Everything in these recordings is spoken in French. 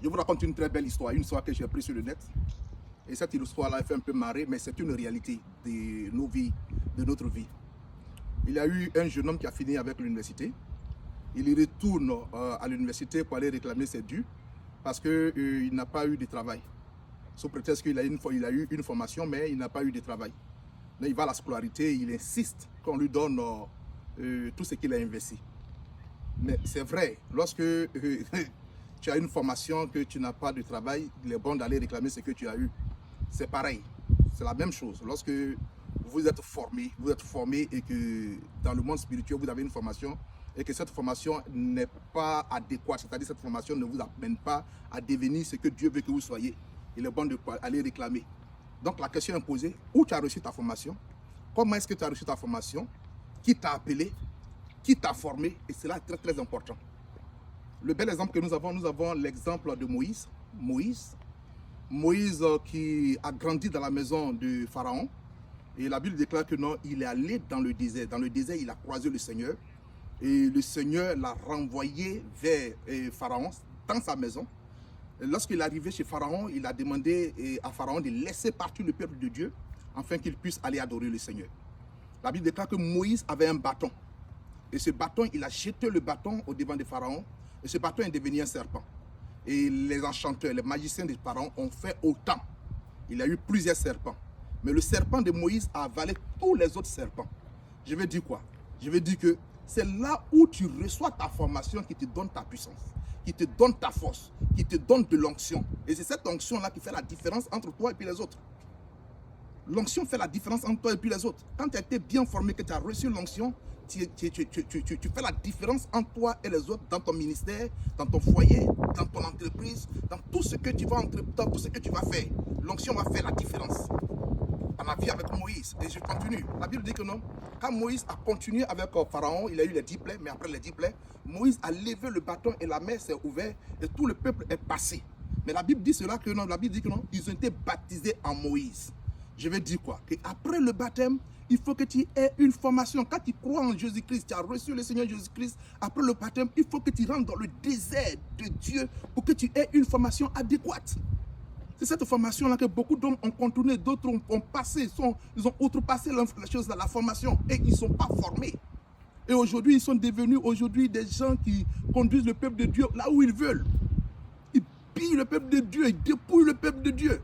Je vous raconte une très belle histoire, une histoire que j'ai apprise sur le net. Et cette histoire-là fait un peu marrer, mais c'est une réalité de nos vies, de notre vie. Il y a eu un jeune homme qui a fini avec l'université. Il retourne à l'université pour aller réclamer ses dûs parce qu'il n'a pas eu de travail. Sous prétexte qu'il a eu une formation, mais il n'a pas eu de travail. Là, il va à la scolarité, il insiste qu'on lui donne tout ce qu'il a investi. Mais c'est vrai, lorsque tu as une formation, que tu n'as pas de travail, il est bon d'aller réclamer ce que tu as eu. C'est pareil, c'est la même chose. Lorsque vous êtes formé et que dans le monde spirituel, vous avez une formation et que cette formation n'est pas adéquate, c'est-à-dire cette formation ne vous amène pas à devenir ce que Dieu veut que vous soyez, il est bon d'aller réclamer. Donc la question est posée, où tu as reçu ta formation? Comment est-ce que tu as reçu ta formation? Qui t'a appelé? Qui t'a formé? Et c'est là très très important. Le bel exemple que nous avons l'exemple de Moïse. Moïse qui a grandi dans la maison de Pharaon. Et la Bible déclare que non, il est allé dans le désert. Dans le désert, il a croisé le Seigneur. Et le Seigneur l'a renvoyé vers Pharaon, dans sa maison. Lorsqu'il est arrivé chez Pharaon, il a demandé à Pharaon de laisser partir le peuple de Dieu afin qu'il puisse aller adorer le Seigneur. La Bible déclare que Moïse avait un bâton. Et ce bâton, il a jeté le bâton au devant de Pharaon. Et ce bâton est devenu un serpent. Et les enchanteurs, les magiciens de Pharaon ont fait autant. Il y a eu plusieurs serpents. Mais le serpent de Moïse a avalé tous les autres serpents. Je veux dire quoi? Je veux dire que c'est là où tu reçois ta formation qui te donne ta puissance, qui te donne ta force, qui te donne de l'onction. Et c'est cette onction-là qui fait la différence entre toi et puis les autres. L'onction fait la différence entre toi et puis les autres. Quand tu as été bien formé, que tu as reçu l'onction, tu fais la différence entre toi et les autres dans ton ministère, dans ton foyer, dans ton entreprise, dans tout ce que tu vas dans tout ce que tu vas faire. L'onction va faire la différence. On a vu avec Moïse, et je continue. La Bible dit que non. Quand Moïse a continué avec Pharaon, il a eu les 10 plaies, mais après les 10 plaies, Moïse a levé le bâton et la mer s'est ouverte et tout le peuple est passé. Mais la Bible dit cela que non, la Bible dit que non, ils ont été baptisés en Moïse. Je vais dire quoi? Qu'après le baptême, il faut que tu aies une formation. Quand tu crois en Jésus-Christ, tu as reçu le Seigneur Jésus-Christ, après le baptême, il faut que tu rentres dans le désert de Dieu pour que tu aies une formation adéquate. C'est cette formation-là que beaucoup d'hommes ont contourné, d'autres ont passé, ils ont outrepassé la chose de la formation et ils ne sont pas formés. Et aujourd'hui, ils sont devenus des gens qui conduisent le peuple de Dieu là où ils veulent. Ils pillent le peuple de Dieu, ils dépouillent le peuple de Dieu.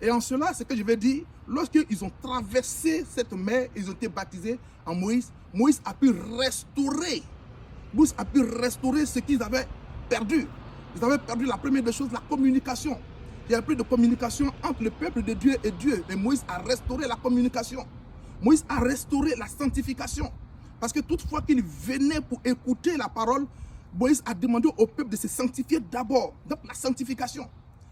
Et en cela, c'est que je vais dire, lorsqu'ils ont traversé cette mer, ils ont été baptisés en Moïse, Moïse a pu restaurer ce qu'ils avaient perdu. Ils avaient perdu la première des choses, la communication. Il n'y a plus de communication entre le peuple de Dieu et Dieu. Mais Moïse a restauré la communication. Moïse a restauré la sanctification. Parce que toutefois qu'il venait pour écouter la parole, Moïse a demandé au peuple de se sanctifier d'abord. Donc la sanctification.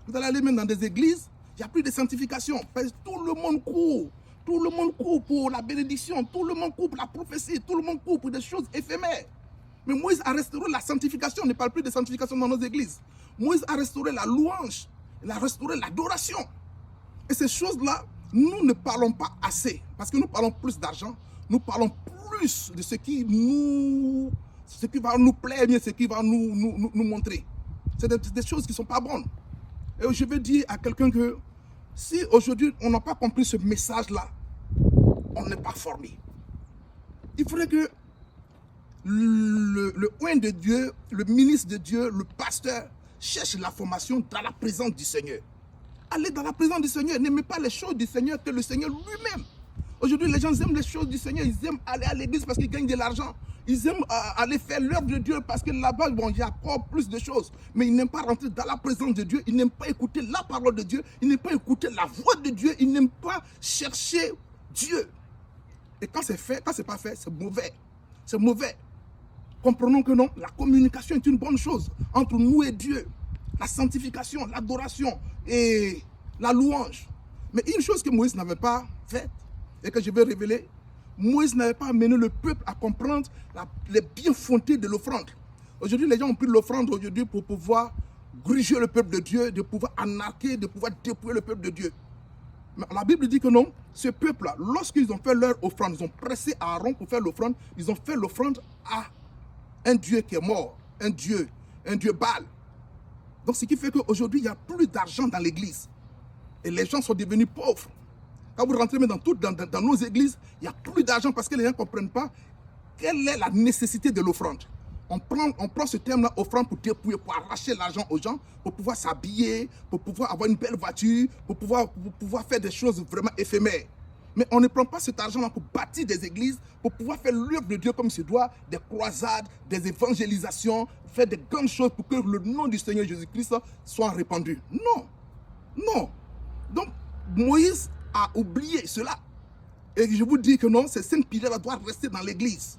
Vous allez aller même dans des églises, il n'y a plus de sanctification. Parce que tout le monde court. Tout le monde court pour la bénédiction. Tout le monde court pour la prophétie. Tout le monde court pour des choses éphémères. Mais Moïse a restauré la sanctification. On ne parle plus de sanctification dans nos églises. Moïse a restauré la louange. Il a restauré l'adoration. Et ces choses-là, nous ne parlons pas assez. Parce que nous parlons plus d'argent. Nous parlons plus de ce qui va nous plaire, bien ce qui va nous montrer. C'est des choses qui ne sont pas bonnes. Et je veux dire à quelqu'un que si aujourd'hui on n'a pas compris ce message-là, on n'est pas formé. Il faudrait que le oint de Dieu, le ministre de Dieu, le pasteur, cherche la formation dans la présence du Seigneur. Allez dans la présence du Seigneur. N'aimez pas les choses du Seigneur que le Seigneur lui-même. Aujourd'hui, les gens aiment les choses du Seigneur. Ils aiment aller à l'église parce qu'ils gagnent de l'argent. Ils aiment aller faire l'œuvre de Dieu parce que là-bas, bon, il y a encore plus de choses. Mais ils n'aiment pas rentrer dans la présence de Dieu. Ils n'aiment pas écouter la parole de Dieu. Ils n'aiment pas écouter la voix de Dieu. Ils n'aiment pas chercher Dieu. Et quand c'est fait, quand c'est pas fait, c'est mauvais. C'est mauvais. Comprenons que non, la communication est une bonne chose entre nous et Dieu. La sanctification, l'adoration et la louange. Mais une chose que Moïse n'avait pas faite et que je vais révéler, Moïse n'avait pas amené le peuple à comprendre les biens-fondés de l'offrande. Aujourd'hui, les gens ont pris l'offrande aujourd'hui pour pouvoir gruger le peuple de Dieu, de pouvoir anarquer, de pouvoir dépouiller le peuple de Dieu. Mais la Bible dit que non, ce peuple-là, lorsqu'ils ont fait leur offrande, ils ont pressé Aaron pour faire l'offrande, ils ont fait l'offrande à un Dieu qui est mort, un Dieu Baal. Donc, ce qui fait qu'aujourd'hui, il n'y a plus d'argent dans l'église. Et les gens sont devenus pauvres. Quand vous rentrez dans nos églises, il n'y a plus d'argent parce que les gens ne comprennent pas quelle est la nécessité de l'offrande. On prend ce terme-là, offrande, pour dépouiller, pour arracher l'argent aux gens, pour pouvoir s'habiller, pour pouvoir avoir une belle voiture, pour pouvoir faire des choses vraiment éphémères. Mais on ne prend pas cet argent-là pour bâtir des églises, pour pouvoir faire l'œuvre de Dieu comme il se doit, des croisades, des évangélisations, faire des grandes choses pour que le nom du Seigneur Jésus-Christ soit répandu. Non, non. Donc, Moïse a oublié cela. Et je vous dis que non, ces 5 piliers-là doivent rester dans l'église.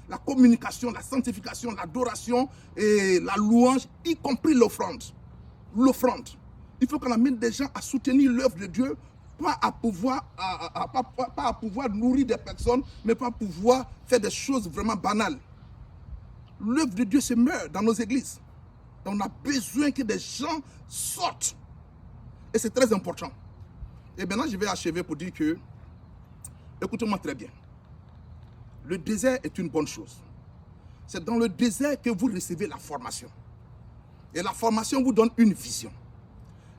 La communication, la sanctification, l'adoration et la louange, y compris l'offrande. L'offrande. Il faut qu'on amène des gens à soutenir l'œuvre de Dieu, pas à pouvoir nourrir des personnes, mais pas à pouvoir faire des choses vraiment banales. L'œuvre de Dieu se meurt dans nos églises. Donc on a besoin que des gens sortent. Et c'est très important. Et maintenant, je vais achever pour dire que, écoutez-moi très bien, le désert est une bonne chose. C'est dans le désert que vous recevez la formation. Et la formation vous donne une vision.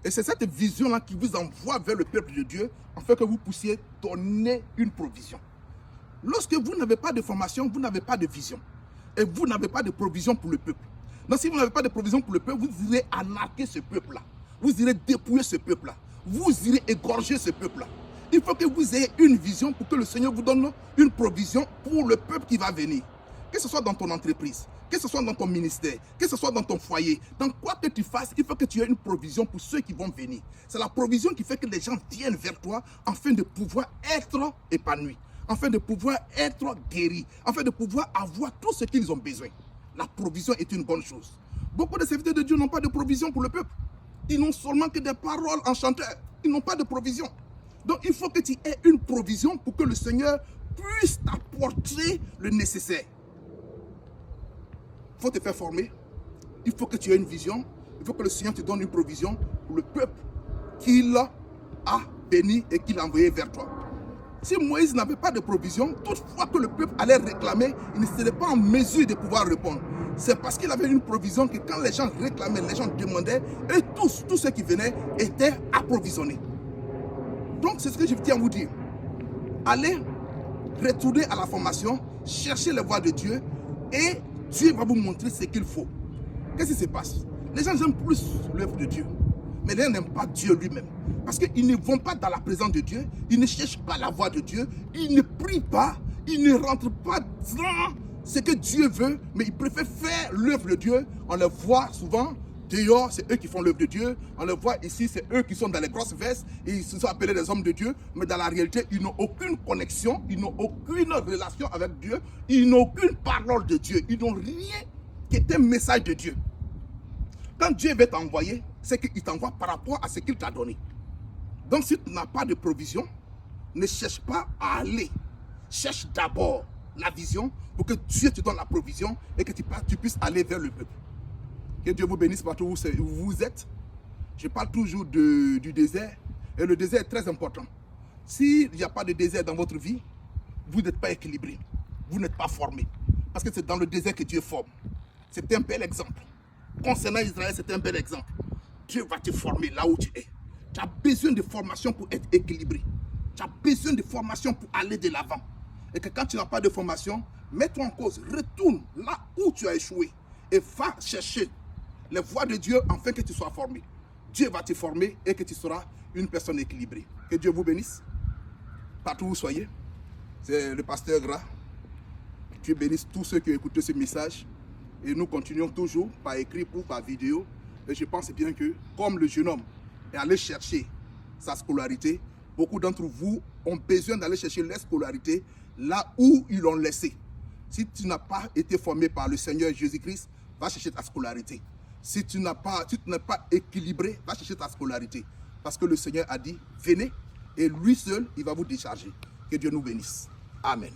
Et c'est cette vision-là qui vous envoie vers le peuple de Dieu, afin que vous puissiez donner une provision. Lorsque vous n'avez pas de formation, vous n'avez pas de vision. Et vous n'avez pas de provision pour le peuple. Donc si vous n'avez pas de provision pour le peuple, vous irez anarquer ce peuple-là. Vous irez dépouiller ce peuple-là. Vous irez égorger ce peuple-là. Il faut que vous ayez une vision pour que le Seigneur vous donne une provision pour le peuple qui va venir. Que ce soit dans ton entreprise, que ce soit dans ton ministère, que ce soit dans ton foyer, dans quoi que tu fasses, il faut que tu aies une provision pour ceux qui vont venir. C'est la provision qui fait que les gens viennent vers toi afin de pouvoir être épanouis, afin de pouvoir être guéris, afin de pouvoir avoir tout ce qu'ils ont besoin. La provision est une bonne chose. Beaucoup de serviteurs de Dieu n'ont pas de provision pour le peuple. Ils n'ont seulement que des paroles enchanteurs. Ils n'ont pas de provision. Donc il faut que tu aies une provision pour que le Seigneur puisse t'apporter le nécessaire. Il faut te faire former. Il faut que tu aies une vision. Il faut que le Seigneur te donne une provision pour le peuple qu'il a béni et qu'il a envoyé vers toi. Si Moïse n'avait pas de provision, toutefois que le peuple allait réclamer, il ne serait pas en mesure de pouvoir répondre. C'est parce qu'il avait une provision que quand les gens réclamaient, les gens demandaient, et tous ceux qui venaient étaient approvisionnés. Donc c'est ce que je tiens à vous dire. Allez retourner à la formation, chercher les voies de Dieu, et Dieu va vous montrer ce qu'il faut. Qu'est-ce qui se passe? Les gens aiment plus l'œuvre de Dieu, mais les gens n'aiment pas Dieu lui-même. Parce qu'ils ne vont pas dans la présence de Dieu, ils ne cherchent pas la voie de Dieu, ils ne prient pas, ils ne rentrent pas dans ce que Dieu veut, mais ils préfèrent faire l'œuvre de Dieu. On les voit souvent dehors, c'est eux qui font l'œuvre de Dieu. On les voit ici, c'est eux qui sont dans les grosses vestes et ils se sont appelés des hommes de Dieu. Mais dans la réalité, ils n'ont aucune connexion, ils n'ont aucune relation avec Dieu, ils n'ont aucune parole de Dieu, ils n'ont rien qui est un message de Dieu. Quand Dieu veut t'envoyer, c'est qu'il t'envoie par rapport à ce qu'il t'a donné. Donc si tu n'as pas de provision, ne cherche pas à aller. Cherche d'abord la vision pour que Dieu te donne la provision et que tu puisses aller vers le peuple. Que Dieu vous bénisse partout où vous êtes. Je parle toujours du désert. Et le désert est très important. S'il n'y a pas de désert dans votre vie, vous n'êtes pas équilibré. Vous n'êtes pas formé. Parce que c'est dans le désert que Dieu forme. C'est un bel exemple. Concernant Israël, c'est un bel exemple. Dieu va te former là où tu es. Tu as besoin de formation pour être équilibré. Tu as besoin de formation pour aller de l'avant. Et que quand tu n'as pas de formation, mets-toi en cause. Retourne là où tu as échoué. Et va chercher les voies de Dieu afin que tu sois formé. Dieu va te former et que tu seras une personne équilibrée. Que Dieu vous bénisse. Partout où vous soyez. C'est le pasteur Gras. Dieu bénisse tous ceux qui ont écouté ce message. Et nous continuons toujours par écrit ou par vidéo. Et je pense bien que, comme le jeune homme est allé chercher sa scolarité, beaucoup d'entre vous ont besoin d'aller chercher leur scolarité là où ils l'ont laissé. Si tu n'as pas été formé par le Seigneur Jésus-Christ, va chercher ta scolarité. Si tu n'es pas équilibré, va chercher ta scolarité. Parce que le Seigneur a dit, venez, et lui seul, il va vous décharger. Que Dieu nous bénisse. Amen.